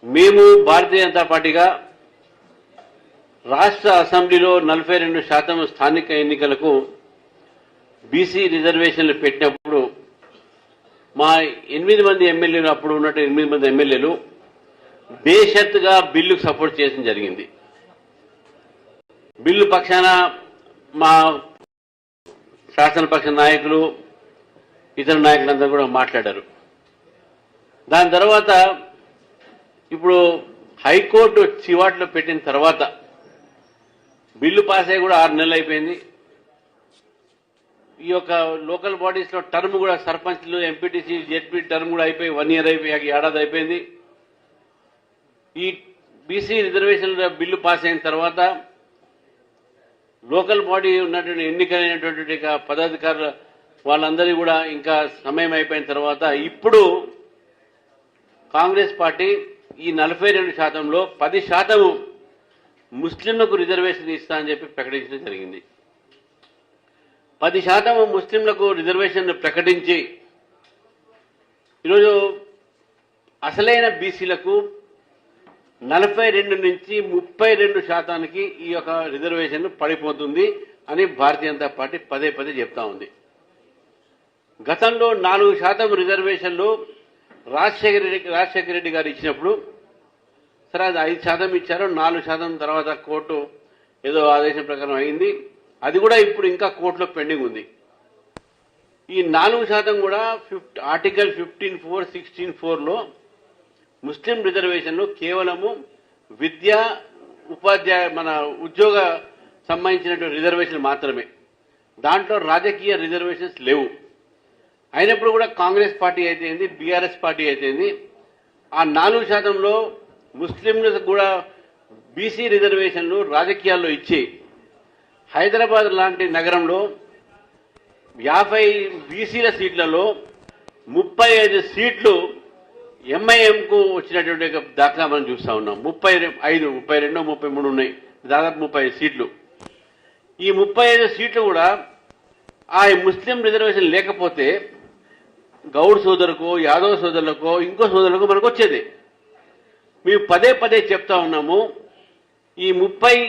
మేము భారతీయ జనతా పార్టీగా రాష్ట్ర అసెంబ్లీలో 42% స్థానిక ఎన్నికలకు బీసీ రిజర్వేషన్లు పెట్టినప్పుడు మా 8 మంది ఎమ్మెల్యేలు, అప్పుడు ఉన్నట్టు 8 మంది ఎమ్మెల్యేలు బేషరతుగా బిల్లుకు సపోర్ట్ చేయడం జరిగింది. బిల్లు పక్షాన మా శాసనపక్ష నాయకులు, ఇతర నాయకులందరూ కూడా మాట్లాడారు. దాని తర్వాత ఇప్పుడు హైకోర్టు చివాట్లో పెట్టిన తర్వాత బిల్లు పాస్ అయ్యి కూడా 6 నెలలు అయిపోయింది. ఈ యొక్క లోకల్ బాడీస్ లో టర్మ్ కూడా సర్పంచ్లు, ఎంపీటీసీ, జెడ్పీ టర్మ్ కూడా అయిపోయి 1 ఇయర్ అయిపోయి ఏడాది అయిపోయింది. ఈ బీసీ రిజర్వేషన్ల బిల్లు పాస్ అయిన తర్వాత లోకల్ బాడీ ఉన్నటువంటి ఎన్నికైనటువంటి పదాధికారుల వాళ్ళందరికీ కూడా ఇంకా సమయం అయిపోయిన తర్వాత ఇప్పుడు కాంగ్రెస్ పార్టీ ఈ 42%లో 10% ముస్లింలకు రిజర్వేషన్ ఇస్తా అని చెప్పి ప్రకటించడం జరిగింది. 10% ముస్లింలకు రిజర్వేషన్ ప్రకటించి ఈరోజు అసలైన బీసీలకు 42 నుంచి 32% ఈ యొక్క రిజర్వేషన్ పడిపోతుంది అని భారతీయ జనతా పార్టీ పదే పదే చెప్తా ఉంది. గతంలో 4% రిజర్వేషన్లు రాజశేఖర రెడ్డి గారు ఇచ్చినప్పుడు సరే అది 5% ఇచ్చారు. 4% తర్వాత కోర్టు ఏదో ఆదేశం ప్రకారం అయింది. అది కూడా ఇప్పుడు ఇంకా కోర్టులో పెండింగ్ ఉంది. ఈ 4% కూడా ఆర్టికల్ 15(4), 16(4)లో ముస్లిం రిజర్వేషన్లు కేవలము విద్యా, ఉపాధ్యాయ, మన ఉద్యోగ సంబంధించినటువంటి రిజర్వేషన్ మాత్రమే. దాంట్లో రాజకీయ రిజర్వేషన్స్ లేవు. అయినప్పుడు కూడా కాంగ్రెస్ పార్టీ అయితేంది, బీఆర్ఎస్ పార్టీ అయితేంది ఆ 4%లో ముస్లింలకు కూడా బీసీ రిజర్వేషన్లు రాజకీయాల్లో ఇచ్చి హైదరాబాద్ లాంటి నగరంలో 50 బీసీల సీట్లలో 35 సీట్లు ఎంఐఎంకు వచ్చినటువంటి దాఖలా మనం చూస్తా ఉన్నాం. 32, 33 ఉన్నాయి, దాదాపు 35 సీట్లు. ఈ 35 సీట్లు కూడా ఆ ముస్లిం రిజర్వేషన్ లేకపోతే గౌడ్ సోదరుకో, యాదవ్ సోదరులకో, ఇంకో సోదరులకు మనకు వచ్చేది. మేము పదే పదే చెప్తా ఉన్నాము. ఈ 30